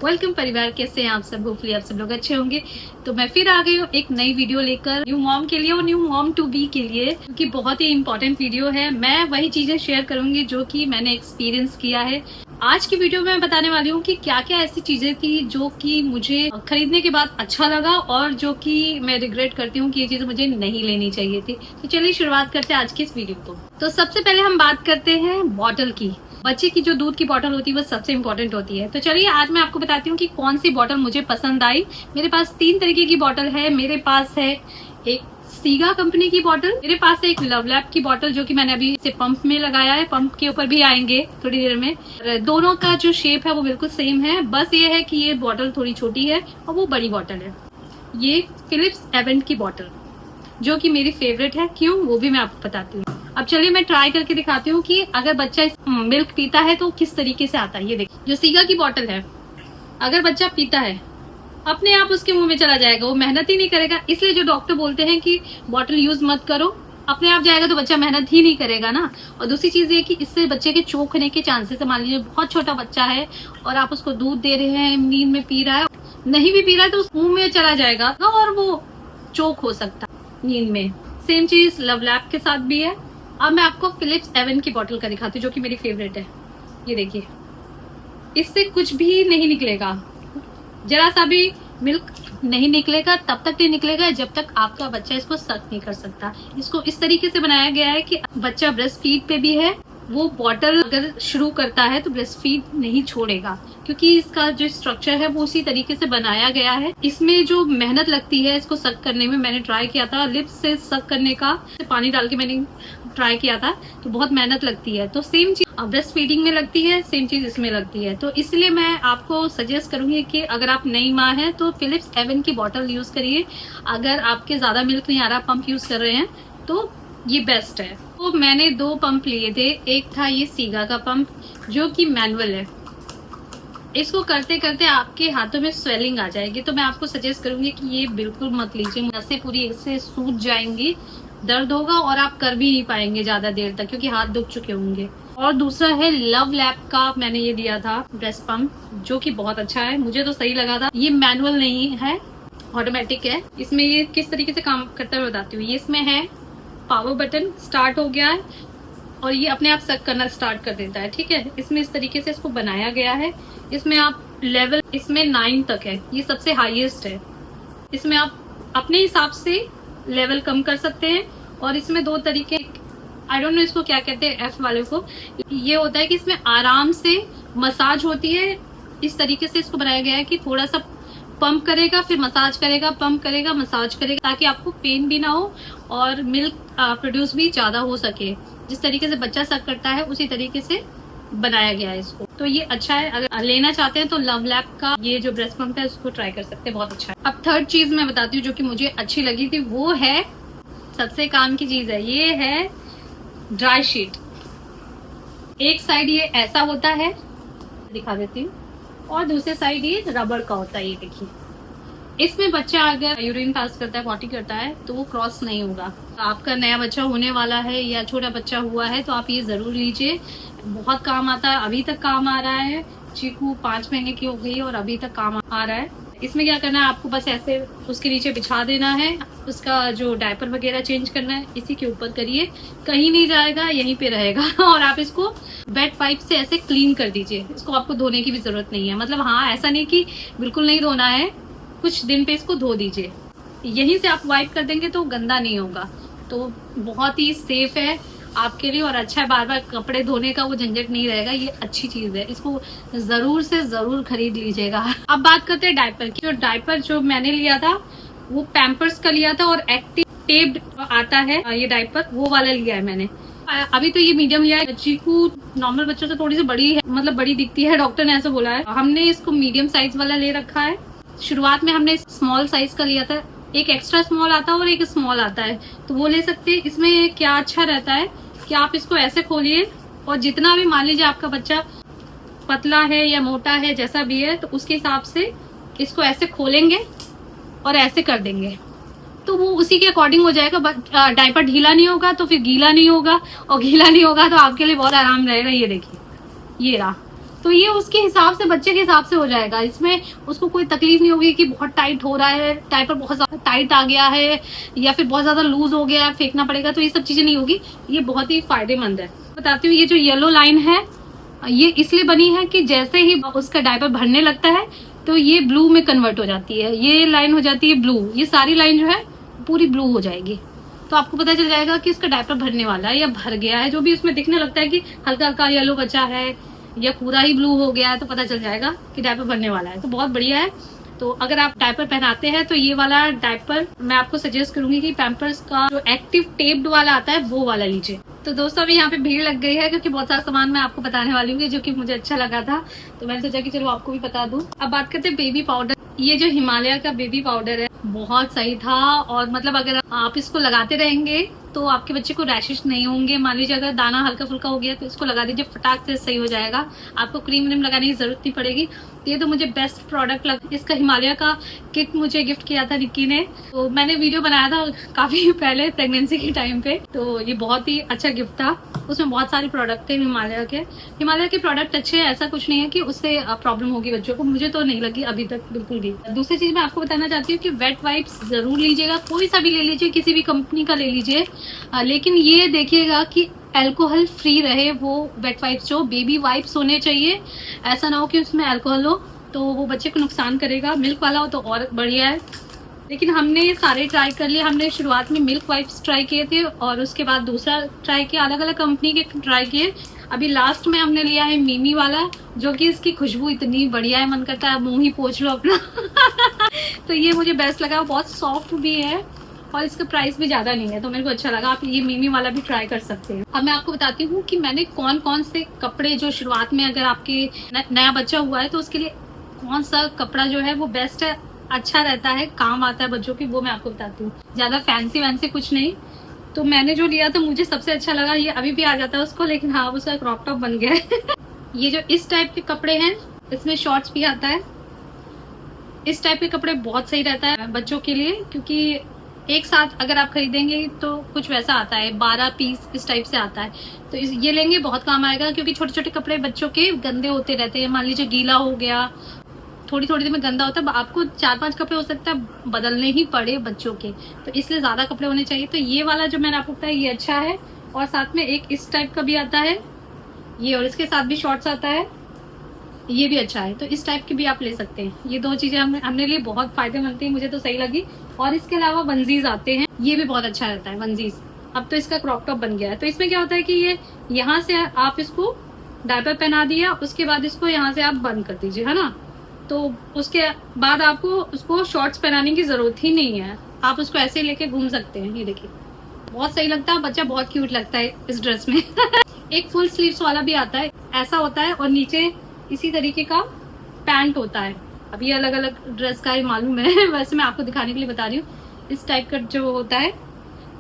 Welcome परिवार, कैसे हैं आप सब? होपफुली आप सब लोग अच्छे होंगे। तो मैं फिर आ गई हूँ एक नई वीडियो लेकर, न्यू मॉम के लिए और न्यू मॉम टू बी के लिए, क्योंकि बहुत ही इंपॉर्टेंट वीडियो है। मैं वही चीजें शेयर करूंगी जो कि मैंने एक्सपीरियंस किया है। आज की वीडियो में मैं बताने वाली हूँ कि क्या क्या ऐसी चीजें थी जो कि मुझे खरीदने के बाद अच्छा लगा और जो कि मैं रिग्रेट करती हूँ कि ये चीजें मुझे नहीं लेनी चाहिए थी। तो चलिए शुरुआत करते हैं आज की इस वीडियो को। तो सबसे पहले हम बात करते हैं बॉटल की। बच्चे की जो दूध की बोतल होती है वो सबसे इम्पोर्टेंट होती है। तो चलिए आज मैं आपको बताती हूँ कि कौन सी बोतल मुझे पसंद आई। मेरे पास 3 तरीके की बोतल है। मेरे पास है एक सीगा कंपनी की बोतल, मेरे पास है एक लव लैब की बोतल जो कि मैंने अभी इसे पंप में लगाया है। पंप के ऊपर भी आएंगे थोड़ी देर में। दोनों का जो शेप है वो बिल्कुल सेम है, बस ये है कि ये बोतल थोड़ी छोटी है और वो बड़ी बोतल है। ये फिलिप्स एवेंट की बोतल जो कि मेरी फेवरेट है। क्यों, वो भी मैं आपको बताती हूँ। अब चलिए मैं ट्राई करके दिखाती हूँ कि अगर बच्चा मिल्क पीता है तो किस तरीके से आता है। ये देखिए, जो सीगा की बोतल है, अगर बच्चा पीता है अपने आप उसके मुंह में चला जाएगा, वो मेहनत ही नहीं करेगा। इसलिए जो डॉक्टर बोलते हैं कि बोतल यूज मत करो, अपने आप जाएगा तो बच्चा मेहनत ही नहीं करेगा ना। और दूसरी चीज ये कि इससे बच्चे के चोक होने के चांसेस है। मान लीजिए बहुत छोटा बच्चा है और आप उसको दूध दे रहे हैं, नींद में पी रहा है, नहीं भी पी रहा है तो उस मुंह में चला जाएगा और वो चोक हो सकता है नींद में। सेम चीज लव लैब के साथ भी है। अब मैं आपको फिलिप्स एवन की बोतल का दिखाती हूँ जो कि मेरी फेवरेट है। ये देखिए, इससे कुछ भी नहीं निकलेगा, जरा सा भी मिल्क नहीं निकलेगा। तब तक नहीं निकलेगा जब तक आपका बच्चा इसको सक नहीं कर सकता। इसको इस तरीके से बनाया गया है कि बच्चा ब्रेस्ट फीड पे भी है, वो बॉटल अगर शुरू करता है तो ब्रेस्ट फीड नहीं छोड़ेगा, क्योंकि इसका जो स्ट्रक्चर है वो उसी तरीके से बनाया गया है। इसमें जो मेहनत लगती है इसको सक करने में, मैंने ट्राई किया था लिप्स से सक करने का, पानी डाल के मैंने ट्राई किया था, तो बहुत मेहनत लगती है। तो सेम चीज ब्रेस्ट फीडिंग में लगती है, सेम चीज इसमें लगती है। तो इसलिए मैं आपको सजेस्ट करूंगी कि अगर आप नई माँ हैं तो फिलिप्स एवन की बोतल यूज करिए। अगर आपके ज्यादा मिल्क नहीं आ रहा, पंप यूज कर रहे हैं, तो ये बेस्ट है। तो मैंने 2 पंप लिए थे। एक था ये सीगा का पंप जो कि मैनुअल है। इसको करते करते आपके हाथों में स्वेलिंग आ जाएगी, तो मैं आपको सजेस्ट करूंगी कि ये बिल्कुल मत लीजिए। नसें पूरी इससे सूज जाएंगी, दर्द होगा और आप कर भी नहीं पाएंगे ज्यादा देर तक, क्योंकि हाथ दुख चुके होंगे। और दूसरा है लव लैब का, मैंने ये लिया था ब्रेस्ट पंप जो कि बहुत अच्छा है, मुझे तो सही लगा था। ये मैनुअल नहीं है, ऑटोमेटिक है। इसमें ये किस तरीके से काम करता है बताती हूँ। ये इसमें है पावर बटन, स्टार्ट हो गया है और ये अपने आप सक करना स्टार्ट कर देता है। ठीक है, इसमें इस तरीके से इसको बनाया गया है। इसमें आप लेवल, इसमें 9 तक है, ये सबसे हाईएस्ट है। इसमें आप अपने हिसाब से लेवल कम कर सकते हैं। और इसमें 2 तरीके, आई डोंट नो इसको क्या कहते हैं, एफ वाले को। ये होता है कि इसमें आराम से मसाज होती है। इस तरीके से इसको बनाया गया है कि थोड़ा सा पंप करेगा, फिर मसाज करेगा, पंप करेगा, मसाज करेगा, ताकि आपको पेन भी ना हो और मिल्क प्रोड्यूस भी ज्यादा हो सके। जिस तरीके से बच्चा सक करता है उसी तरीके से बनाया गया है इसको। तो ये अच्छा है, अगर लेना चाहते हैं तो लव लैब का ये जो ब्रेस्ट पंप है उसको ट्राई कर सकते हैं, बहुत अच्छा है। अब थर्ड चीज मैं बताती हूँ जो कि मुझे अच्छी लगी थी, वो है सबसे काम की चीज है, ये है ड्राई शीट। एक साइड ये ऐसा होता है, दिखा देती हूँ, और दूसरे साइड ये रबड़ का होता है। ये देखिए, इसमें बच्चा अगर यूरिन पास करता है, पॉटी करता है, तो वो क्रॉस नहीं होगा। आपका नया बच्चा होने वाला है या छोटा बच्चा हुआ है तो आप ये जरूर लीजिए, बहुत काम आता है। अभी तक काम आ रहा है। चीकू 5 महीने की हो गई और अभी तक काम आ रहा है। इसमें क्या करना है, आपको बस ऐसे उसके नीचे बिछा देना है, उसका जो डायपर वगैरह चेंज करना है इसी के ऊपर करिए, कहीं नहीं जाएगा, यहीं पे रहेगा। और आप इसको वेट पाइप से ऐसे क्लीन कर दीजिए। इसको आपको धोने की भी जरूरत नहीं है, मतलब हाँ, ऐसा नहीं कि बिल्कुल नहीं धोना है, कुछ दिन पे इसको धो दीजिए। यहीं से आप वाइप कर देंगे तो गंदा नहीं होगा। तो बहुत ही सेफ है आपके लिए और अच्छा है, बार बार कपड़े धोने का वो झंझट नहीं रहेगा। ये अच्छी चीज है, इसको जरूर से जरूर खरीद लीजिएगा। अब बात करते हैं डायपर की। जो डायपर जो मैंने लिया था वो पैम्पर्स का लिया था और एक्टिव टेप्ड आता है ये डायपर, वो वाला लिया है मैंने। अभी तो ये मीडियम लिया है। चीकू नॉर्मल बच्चों से थोड़ी सी बड़ी है, मतलब बड़ी दिखती है, डॉक्टर ने ऐसा बोला है। हमने इसको मीडियम साइज वाला ले रखा है। शुरुआत में हमने स्मॉल साइज का लिया था, एक एक्स्ट्रा स्मॉल आता है और एक स्मॉल आता है, तो वो ले सकते हैं। इसमें क्या अच्छा रहता है कि आप इसको ऐसे खोलिए और जितना भी, मान लीजिए आपका बच्चा पतला है या मोटा है, जैसा भी है, तो उसके हिसाब से इसको ऐसे खोलेंगे और ऐसे कर देंगे तो वो उसी के अकॉर्डिंग हो जाएगा। डायपर ढीला नहीं होगा तो फिर गीला नहीं होगा, और गीला नहीं होगा तो आपके लिए बहुत आराम रहेगा। ये देखिए, ये रहा, तो ये उसके हिसाब से, बच्चे के हिसाब से हो जाएगा। इसमें उसको कोई तकलीफ नहीं होगी कि बहुत टाइट हो रहा है, डायपर बहुत ज्यादा टाइट आ गया है या फिर बहुत ज्यादा लूज हो गया है, फेंकना पड़ेगा, तो ये सब चीजें नहीं होगी। ये बहुत ही फायदेमंद है। बताती हूँ, ये जो येलो लाइन है ये इसलिए बनी है कि जैसे ही उसका डायपर भरने लगता है तो ये ब्लू में कन्वर्ट हो जाती है, ये लाइन हो जाती है ब्लू, ये सारी लाइन जो है पूरी ब्लू हो जाएगी। तो आपको पता चल जाएगा कि इसका डायपर भरने वाला है या भर गया है। जो भी उसमें दिखने लगता है कि हल्का हल्का येलो बचा है या पूरा ही ब्लू हो गया है, तो पता चल जाएगा कि डायपर भरने वाला है। तो बहुत बढ़िया है। तो अगर आप डायपर पहनाते हैं तो ये वाला डायपर मैं आपको सजेस्ट करूंगी कि पैम्पर्स का जो एक्टिव टेप्ड वाला आता है वो वाला लीजिए। तो दोस्तों अभी यहाँ पे भीड़ लग गई है क्योंकि बहुत सारा सामान मैं आपको बताने वाली हूँ जो कि मुझे अच्छा लगा था, तो मैंने सोचा कि चलो आपको भी बता दूं। अब बात करते हैं बेबी पाउडर। ये जो हिमालय का बेबी पाउडर है बहुत सही था, और मतलब अगर आप इसको लगाते रहेंगे तो आपके बच्चे को रैशेस नहीं होंगे। मान लीजिए अगर दाना हल्का फुल्का हो गया तो इसको लगा दीजिए, फटाक से सही हो जाएगा, आपको क्रीम व्रीम लगाने की जरूरत नहीं पड़ेगी। ये तो मुझे बेस्ट प्रोडक्ट लगा। इसका हिमालय का किट मुझे गिफ्ट किया था निक्की ने, तो मैंने वीडियो बनाया था काफी पहले प्रेगनेंसी के टाइम पे, तो ये बहुत ही अच्छा गिफ्ट था। उसमें बहुत सारे प्रोडक्ट थे हिमालय के। हिमालय के प्रोडक्ट अच्छे हैं, ऐसा कुछ नहीं है कि उससे प्रॉब्लम होगी बच्चों को, मुझे तो नहीं लगी अभी तक बिल्कुल भी। दूसरी चीज मैं आपको बताना चाहती हूँ कि वेट वाइप्स जरूर लीजिएगा, कोई सा भी ले लीजिए, किसी भी कंपनी का ले लीजिए, लेकिन ये देखिएगा कि अल्कोहल फ्री रहे वो वेट वाइप्स। जो बेबी वाइप्स होने चाहिए, ऐसा ना हो कि उसमें अल्कोहल हो तो वो बच्चे को नुकसान करेगा। मिल्क वाला हो तो और बढ़िया है, लेकिन हमने सारे ट्राई कर लिए। हमने शुरुआत में मिल्क वाइप्स ट्राई किए थे और उसके बाद दूसरा ट्राई किया, अलग अलग कंपनी के ट्राई किए। अभी लास्ट में हमने लिया है मिमी वाला, जो कि इसकी खुशबू इतनी बढ़िया है, मन करता है मुंह ही पोंछ लो अपना तो ये मुझे बेस्ट लगा, बहुत सॉफ्ट भी है और इसका प्राइस भी ज्यादा नहीं है, तो मेरे को अच्छा लगा। आप ये मिमी वाला भी ट्राई कर सकते हैं। अब मैं आपको बताती हूँ कि मैंने कौन कौन से कपड़े, जो शुरुआत में अगर आपके नया बच्चा हुआ है तो उसके लिए कौन सा कपड़ा जो है वो बेस्ट है, अच्छा रहता है, काम आता है बच्चों की, वो मैं आपको बताती हूँ। ज्यादा फैंसी वैंसी कुछ नहीं। तो मैंने जो लिया तो मुझे सबसे अच्छा लगा, ये अभी भी आ जाता है उसको, लेकिन हाँ उसका क्रॉप टॉप बन गया है ये जो इस टाइप के कपड़े हैं, इसमें शॉर्ट्स भी आता है। इस टाइप के कपड़े बहुत सही रहता है बच्चों के लिए, क्योंकि एक साथ अगर आप खरीदेंगे तो कुछ वैसा आता है, 12 पीस इस टाइप से आता है, तो ये लेंगे बहुत काम आएगा। क्योंकि छोटे छोटे कपड़े बच्चों के गंदे होते रहते हैं, मान लीजिए गीला हो गया, थोड़ी थोड़ी देर में गंदा होता है, आपको 4-5 कपड़े हो सकता है बदलने ही पड़े बच्चों के, तो इसलिए ज्यादा कपड़े होने चाहिए। तो ये वाला जो मैंने आपको बताया ये अच्छा है, और साथ में एक इस टाइप का भी आता है ये, और इसके साथ भी शॉर्ट्स आता है, ये भी अच्छा है। तो इस टाइप की भी आप ले सकते हैं। ये दो चीजें हमने लिए, बहुत फायदेमंद थी, मुझे तो सही लगी। और इसके अलावा वनजीज आते हैं, ये भी बहुत अच्छा रहता है वनजीज। अब तो इसका क्रॉप टॉप बन गया है, तो इसमें क्या होता है कि ये यहाँ से आप इसको डायपर पहना दिया, उसके बाद इसको यहाँ से आप बंद कर दीजिए, है ना, तो उसके बाद आपको उसको शॉर्ट्स पहनाने की जरूरत ही नहीं है, आप उसको ऐसे लेके घूम सकते हैं। ये देखिए बहुत सही लगता है, बच्चा बहुत क्यूट लगता है इस ड्रेस में एक फुल स्लीव्स वाला भी आता है, ऐसा होता है, और नीचे इसी तरीके का पैंट होता है। अब ये अलग अलग ड्रेस का ही मालूम है वैसे मैं आपको दिखाने के लिए बता रही हूँ। इस टाइप का जो होता है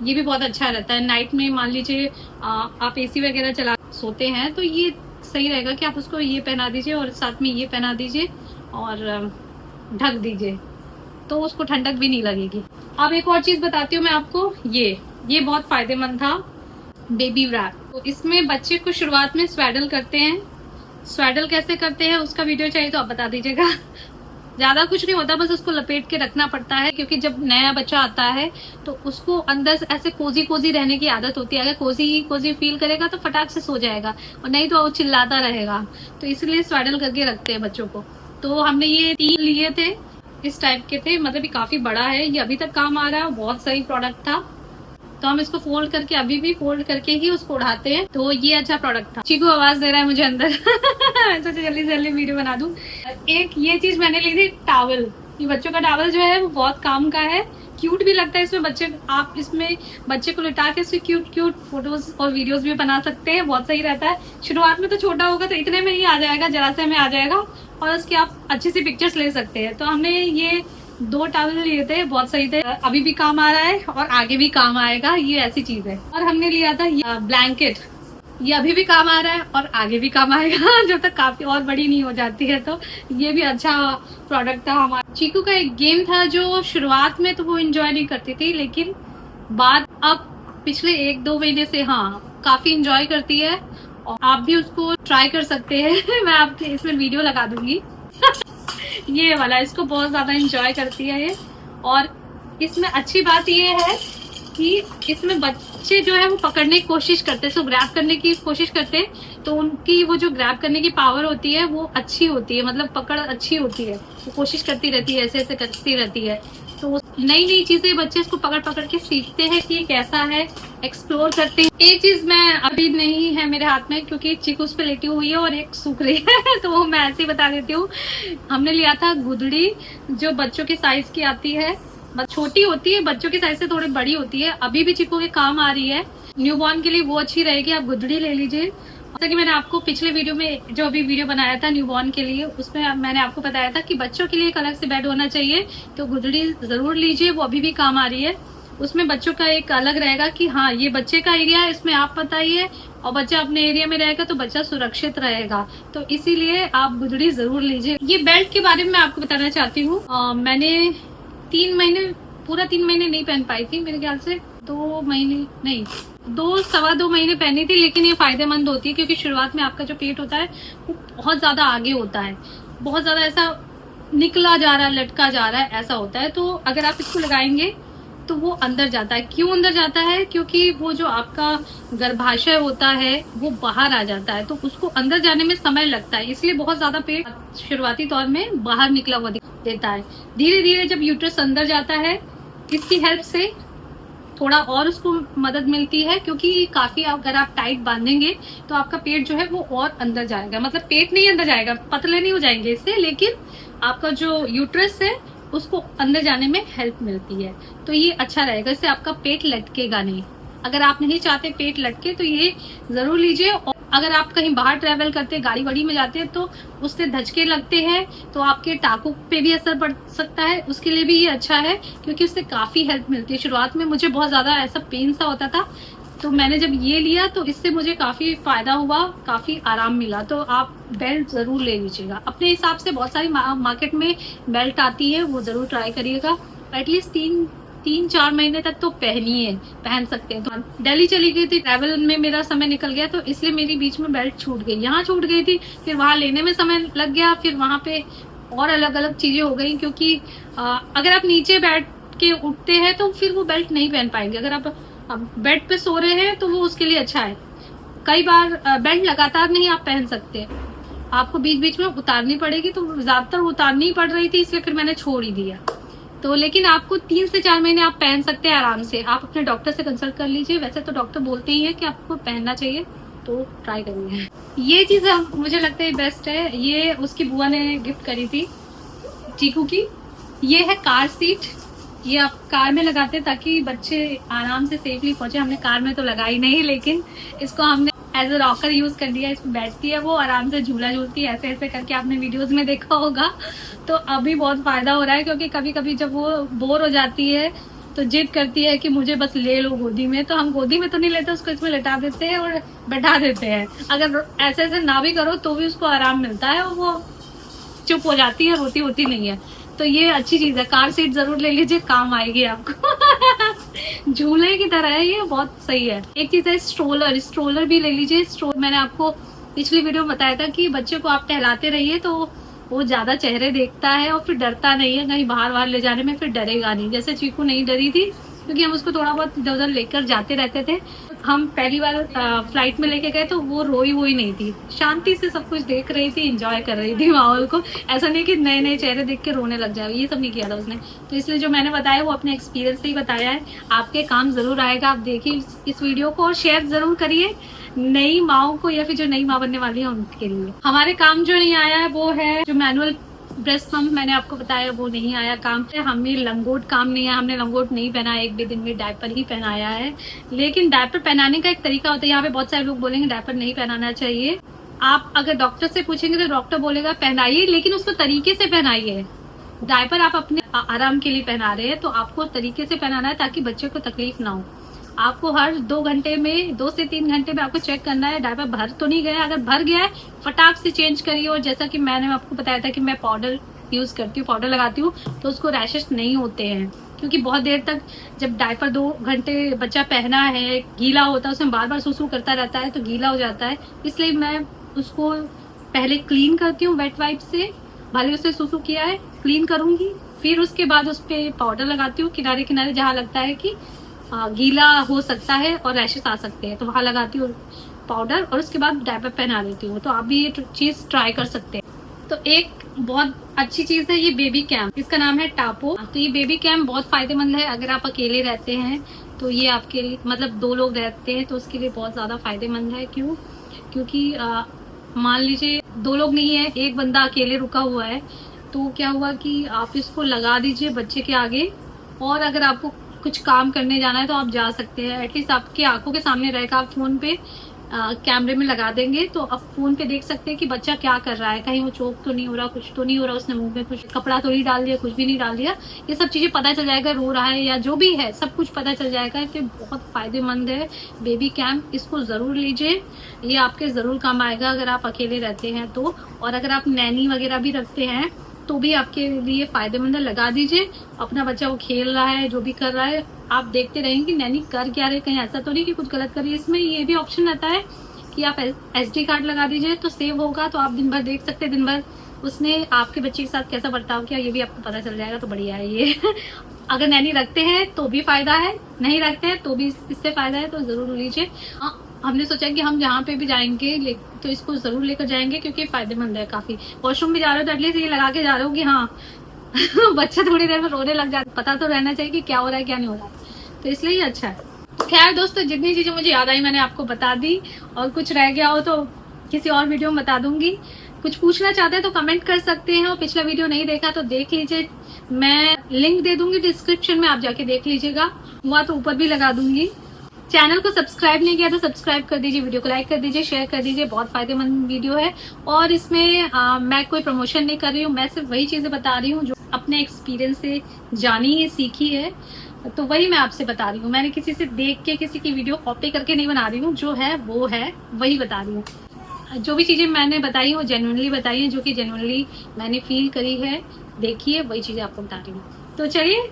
ये भी बहुत अच्छा रहता है। नाइट में मान लीजिए आप एसी वगैरह चला सोते हैं तो ये सही रहेगा कि आप उसको ये पहना दीजिए और साथ में ये पहना दीजिए और ढक दीजिए, तो उसको ठंडक भी नहीं लगेगी। अब एक और चीज बताती हूँ मैं आपको, ये बहुत फायदेमंद था, बेबी रैप। तो इसमें बच्चे को शुरुआत में स्वेडल करते हैं। स्वेडल कैसे करते हैं उसका वीडियो चाहिए तो आप बता दीजिएगा ज्यादा कुछ नहीं होता, बस उसको लपेट के रखना पड़ता है, क्योंकि जब नया बच्चा आता है तो उसको अंदर से ऐसे कोजी कोजी रहने की आदत होती है। अगर कोजी कोजी फील करेगा तो फटाक से सो जाएगा, और नहीं तो वो चिल्लाता रहेगा, तो इसलिए स्वेडल करके रखते हैं बच्चों को। तो हमने ये 3 लिए थे, इस टाइप के थे, मतलब ये काफी बड़ा है, ये अभी तक काम आ रहा है, बहुत सही प्रोडक्ट था। तो हम इसको फोल्ड करके, अभी भी फोल्ड करके ही उसको उड़ाते हैं, तो ये अच्छा प्रोडक्ट था। चीकू आवाज दे रहा है मुझे अंदर तो जल्दी से जल्दी वीडियो बना दूं। एक ये चीज मैंने ली थी, टॉवल। ये बच्चों का टॉवल जो है वो बहुत काम का है, क्यूट भी लगता है इसमें। बच्चे, आप इसमें बच्चे को लिटा के इससे क्यूट क्यूट फोटोज और वीडियोस भी बना सकते हैं, बहुत सही रहता है। शुरुआत में तो छोटा होगा तो इतने में ही आ जाएगा, जरा से में आ जाएगा, और उसकी आप अच्छी सी पिक्चर्स ले सकते हैं। तो हमने ये 2 टॉवल लिए थे, बहुत सही थे, अभी भी काम आ रहा है और आगे भी काम आएगा, ये ऐसी चीज है। और हमने लिया था ये ब्लैंकेट, ये अभी भी काम आ रहा है और आगे भी काम आएगा जब तक काफी और बड़ी नहीं हो जाती है। तो ये भी अच्छा प्रोडक्ट था हमारा। चीकू का एक गेम था जो शुरुआत में तो वो एंजॉय नहीं करती थी, लेकिन बाद अब पिछले 1-2 महीने से हाँ काफी एंजॉय करती है, और आप भी उसको ट्राई कर सकते हैं। मैं आपके इसमें वीडियो लगा दूंगी। ये वाला, इसको बहुत ज्यादा एंजॉय करती है ये। और इसमें अच्छी बात ये है कि इसमें बच्चे जो है वो पकड़ने की कोशिश करते हैं, सो ग्रैब करने की कोशिश करते हैं, तो उनकी वो जो ग्रैब करने की पावर होती है वो अच्छी होती है, मतलब पकड़ अच्छी होती है, वो कोशिश करती रहती है, ऐसे ऐसे करती रहती है। तो नई नई चीजें बच्चे इसको पकड़ पकड़ के सीखते हैं कि ये कैसा है, एक्सप्लोर करते हैं। एक चीज मैं अभी नहीं है मेरे हाथ में क्योंकि चीकू उस पे लेटी हुई है और एक सूख रही है तो वो मैं ऐसे ही बता देती हूँ। हमने लिया था गुदड़ी, जो बच्चों के साइज की आती है, छोटी होती है, बच्चों के साइज से थोड़ी बड़ी होती है, अभी भी चिकू के काम आ रही है। न्यूबॉर्न के लिए वो अच्छी रहेगी, आप गुदड़ी ले लीजिए। जैसा कि मैंने आपको पिछले वीडियो में जो अभी वीडियो बनाया था न्यूबॉर्न के लिए, उसमें मैंने आपको बताया था कि बच्चों के लिए एक अलग से बेड होना चाहिए, तो गुदड़ी जरूर लीजिए, वो अभी भी काम आ रही है। उसमें बच्चों का एक अलग रहेगा कि हाँ ये बच्चे का एरिया है, इसमें आप बताइए, और बच्चा अपने एरिया में रहेगा तो बच्चा सुरक्षित रहेगा, तो इसीलिए आप गुदड़ी जरूर लीजिए। ये बेल्ट के बारे में मैं आपको बताना चाहती हूँ। मैंने 3 महीने, पूरा 3 महीने नहीं पहन पाई थी, मेरे ख्याल से 2 महीने नहीं, 2-2.25 महीने पहनी थी, लेकिन ये फायदेमंद होती है क्योंकि शुरुआत में आपका जो पेट होता है वो बहुत ज्यादा आगे होता है, बहुत ज्यादा ऐसा निकला जा रहा है, लटका जा रहा है, ऐसा होता है। तो अगर आप इसको लगाएंगे तो वो अंदर जाता है। क्यों अंदर जाता है? क्योंकि वो जो आपका गर्भाशय होता है वो बाहर आ जाता है, तो उसको अंदर जाने में समय लगता है, इसलिए बहुत ज्यादा पेट शुरुआती तौर में बाहर निकला हुआ देता है। धीरे धीरे जब यूट्रस अंदर जाता है, इसकी हेल्प से थोड़ा और उसको मदद मिलती है, क्योंकि काफी अगर आप टाइट बांधेंगे तो आपका पेट जो है वो और अंदर जाएगा, मतलब पेट नहीं अंदर जाएगा, पतले नहीं हो जाएंगे इससे, लेकिन आपका जो यूट्रस है उसको अंदर जाने में हेल्प मिलती है। तो ये अच्छा रहेगा, इससे आपका पेट लटकेगा नहीं। अगर आप नहीं चाहते पेट लटके तो ये जरूर लीजिए। और अगर आप कहीं बाहर ट्रेवल करते हैं, गाड़ी वाड़ी में जाते हैं, तो उससे धचके लगते हैं तो आपके टाकों पे भी असर पड़ सकता है, उसके लिए भी ये अच्छा है क्योंकि उससे काफी हेल्प मिलती है। शुरुआत में मुझे बहुत ज्यादा ऐसा पेन सा होता था, तो मैंने जब ये लिया तो इससे मुझे काफी फायदा हुआ, काफी आराम मिला। तो आप बेल्ट जरूर ले लीजिएगा अपने हिसाब से। बहुत सारी मार्केट में बेल्ट आती है, वो जरूर ट्राई करिएगा। एटलीस्ट 3-4 महीने तक तो पहन सकते हैं। तो दिल्ली चली गई थी, ट्रैवल में मेरा समय निकल गया, तो इसलिए मेरी बीच में बेल्ट छूट गई, यहाँ छूट गई थी, फिर वहां लेने में समय लग गया, फिर वहां पे और अलग अलग चीजें हो गई। क्योंकि अगर आप नीचे बैठ के उठते हैं तो फिर वो बेल्ट नहीं पहन पाएंगे। अगर आप बेड पे सो रहे हैं तो वो उसके लिए अच्छा है। कई बार बेल्ट लगातार नहीं आप पहन सकते, आपको बीच बीच में उतारनी पड़ेगी, तो ज्यादातर उतारनी ही पड़ रही थी, इसलिए फिर मैंने छोड़ ही दिया। तो लेकिन आपको 3 से 4 महीने आप पहन सकते हैं आराम से। आप अपने डॉक्टर से कंसल्ट कर लीजिए, वैसे तो डॉक्टर बोलते ही है कि आपको पहनना चाहिए, तो ट्राई करिए। ये चीज मुझे लगता है बेस्ट है, ये उसकी बुआ ने गिफ्ट करी थी चीकू की। ये है कार सीट, ये आप कार में लगाते हैं ताकि बच्चे आराम से सेफली पहुंचे। हमने कार में तो लगाई नहीं, लेकिन इसको हमने एज अ रॉकर यूज कर दिया। इसमें बैठती है वो, आराम से झूला झूलती है, ऐसे ऐसे करके आपने वीडियोस में देखा होगा। तो अभी बहुत फायदा हो रहा है, क्योंकि कभी कभी जब वो बोर हो जाती है तो जिद करती है कि मुझे बस ले लो गोदी में, तो हम गोदी में तो नहीं लेते, उसको इसमें लेटा देते हैं और बैठा देते हैं। अगर ऐसे ऐसे ना भी करो तो भी उसको आराम मिलता है और वो चुप हो जाती है, रोती होती नहीं है। तो ये अच्छी चीज है, कार सीट जरूर ले लीजिए, काम आएगी आपको। झूले की तरह है ये, बहुत सही है। एक चीज है स्ट्रोलर, स्ट्रोलर भी ले लीजिए। मैंने आपको पिछली वीडियो में बताया था कि बच्चे को आप टहलाते रहिए तो वो ज्यादा चेहरे देखता है और फिर डरता नहीं है, कहीं बाहर ले जाने में फिर डरेगा नहीं। जैसे चीकू नहीं डरी थी, क्योंकि हम उसको थोड़ा बहुत इधर उधर लेकर जाते रहते थे। हम पहली बार फ्लाइट में लेके गए तो वो रोई हुई नहीं थी, शांति से सब कुछ देख रही थी, एंजॉय कर रही थी माहौल को। ऐसा नहीं कि नए नए चेहरे देख के रोने लग जाए, ये सब नहीं किया था उसने। तो इसलिए जो मैंने बताया वो अपने एक्सपीरियंस से ही बताया है, आपके काम जरूर आएगा। आप देखिए इस वीडियो को और शेयर जरूर करिए नई माओ को, या फिर जो नई माँ बनने वाली है उनके लिए। हमारे काम जो नहीं आया है वो है जो मैनुअल ब्रेस्ट पंप मैंने आपको बताया, वो नहीं आया काम। हमें लंगोट काम नहीं आया, हमने लंगोट नहीं पहना, एक भी दिन में डायपर ही पहनाया है। लेकिन डायपर पहनाने का एक तरीका होता है, यहाँ पे बहुत सारे लोग बोलेंगे डायपर नहीं पहनाना चाहिए। आप अगर डॉक्टर से पूछेंगे तो डॉक्टर बोलेगा पहनाइए, लेकिन उसको तरीके से पहनाइए। डायपर आप अपने आराम के लिए पहना रहे हैं तो आपको तरीके से पहनाना है ताकि बच्चे को तकलीफ ना हो। आपको हर 2 घंटे में, 2 से 3 घंटे में आपको चेक करना है डायपर भर तो नहीं गया। अगर भर गया है फटाक से चेंज करिए। और जैसा कि मैंने आपको बताया था कि मैं पाउडर यूज करती हूँ, पाउडर लगाती हूँ, तो उसको रैशेस नहीं होते हैं। क्योंकि बहुत देर तक जब डायपर 2 घंटे बच्चा पहना है, गीला होता है, उसमें बार बार सुसु करता रहता है तो गीला हो जाता है। इसलिए मैं उसको पहले क्लीन करती हूँ वेट वाइप से, भले उसने सुसु किया है क्लीन करूंगी, फिर उसके बाद उस पर पाउडर लगाती हूँ किनारे किनारे जहाँ लगता है कि गीला हो सकता है और रैशेस आ सकते हैं, तो वहाँ लगाती हूँ पाउडर और उसके बाद डायपर पहना देती हूँ। तो आप भी ये चीज़ ट्राई कर सकते हैं। तो एक बहुत अच्छी चीज़ है ये बेबी कैम्प, इसका नाम है टापो। तो ये बेबी कैम्प बहुत फायदेमंद है। अगर आप अकेले रहते हैं तो ये आपके लिए, मतलब 2 लोग रहते हैं तो उसके लिए बहुत ज़्यादा फायदेमंद है। क्यों? क्योंकि मान लीजिए 2 लोग नहीं है, एक बंदा अकेले रुका हुआ है, तो क्या हुआ कि आप इसको लगा दीजिए बच्चे के आगे, और अगर आपको कुछ काम करने जाना है तो आप जा सकते हैं। एटलीस्ट आपकी आंखों के सामने रहेगा, आप फोन पे कैमरे में लगा देंगे तो आप फोन पे देख सकते हैं कि बच्चा क्या कर रहा है, कहीं वो चोक तो नहीं हो रहा, कुछ तो नहीं हो रहा, उसने मुंह में कुछ कपड़ा तो नहीं डाल दिया, कुछ भी नहीं डाल दिया, ये सब चीजें पता चल जाएगा, रो रहा है या जो भी है सब कुछ पता चल जाएगा। तो बहुत फायदेमंद है बेबी कैम्प, इसको जरूर लीजिए, ये आपके जरूर काम आएगा अगर आप अकेले रहते हैं तो। और अगर आप नैनी वगैरह भी रखते हैं तो भी आपके लिए फायदेमंद है, लगा दीजिए। अपना बच्चा वो खेल रहा है, जो भी कर रहा है, आप देखते रहेंगे कि नैनी कर क्या रहे, कहीं ऐसा तो नहीं कि कुछ गलत करिए। इसमें ये भी ऑप्शन रहता है कि आप SD कार्ड लगा दीजिए तो सेव होगा, तो आप दिन भर देख सकते हैं, दिन भर उसने आपके बच्चे के साथ कैसा बर्ताव किया, ये भी आपको पता चल जाएगा। तो बढ़िया है ये अगर नैनी रखते हैं तो भी फायदा है, नहीं रखते हैं तो भी इससे फायदा है, तो जरूर लीजिए। हमने सोचा कि हम जहाँ पे भी जाएंगे तो इसको जरूर लेकर जाएंगे क्योंकि फायदेमंद है काफी। वॉशरूम भी जा रहे हो तो एटलीस्ट ये लगा के जा रहे हो कि हाँ बच्चा थोड़ी देर में रोने लग जाता, पता तो रहना चाहिए कि क्या हो रहा है क्या नहीं हो रहा, तो इसलिए अच्छा है। खैर दोस्तों, जितनी चीजें मुझे याद आई मैंने आपको बता दी, और कुछ रह गया हो तो किसी और वीडियो में बता दूंगी। कुछ पूछना चाहते हैं तो कमेंट कर सकते हैं, और पिछला वीडियो नहीं देखा तो देख लीजिए, मैं लिंक दे दूंगी डिस्क्रिप्शन में, आप जाके देख लीजिएगा, हुआ तो ऊपर भी लगा दूंगी। चैनल को सब्सक्राइब नहीं किया तो सब्सक्राइब कर दीजिए, वीडियो को लाइक कर दीजिए, शेयर कर दीजिए, बहुत फायदेमंद वीडियो है। और इसमें मैं कोई प्रमोशन नहीं कर रही हूँ, मैं सिर्फ वही चीजें बता रही हूँ जो अपने एक्सपीरियंस से जानी है, सीखी है, तो वही मैं आपसे बता रही हूँ। मैंने किसी से देख के किसी की वीडियो कॉपी करके नहीं बना रही हूँ, जो है वो है वही बता रही हूँ। जो भी चीजें मैंने बताई है वो जेन्युइनली बताई है, जो कि जेन्युइनली मैंने फील करी है, देखी है, वही चीजें आपको बता रही हूँ। तो चलिए,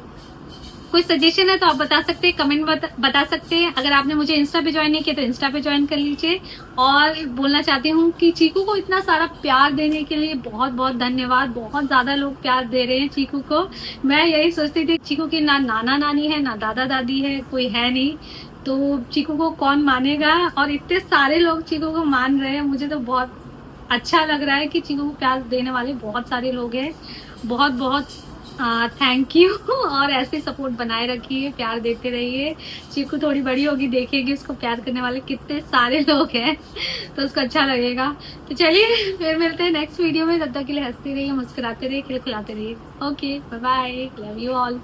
कोई सजेशन है तो आप बता सकते हैं, कमेंट बता सकते हैं। अगर आपने मुझे इंस्टा पे ज्वाइन नहीं किया तो इंस्टा पे ज्वाइन कर लीजिए। और बोलना चाहती हूँ कि चीकू को इतना सारा प्यार देने के लिए बहुत बहुत धन्यवाद। बहुत ज्यादा लोग प्यार दे रहे हैं चीकू को। मैं यही सोचती थी, चीकू की ना नाना नानी है ना दादा दादी है, कोई है नहीं, तो चीकू को कौन मानेगा, और इतने सारे लोग चीकू को मान रहे हैं। मुझे तो बहुत अच्छा लग रहा है कि चीकू को प्यार देने वाले बहुत सारे लोग हैं। बहुत बहुत थैंक यू, और ऐसे सपोर्ट बनाए रखिए, प्यार देते रहिए। चीकू थोड़ी बड़ी होगी, देखेगी उसको प्यार करने वाले कितने सारे लोग हैं, तो उसको अच्छा लगेगा। तो चलिए, फिर मिलते हैं नेक्स्ट वीडियो में। तब तक के लिए हंसते रहिए, मुस्कुराते रहिए, खिलखिलाते रहिए। Okay, bye bye, love you all.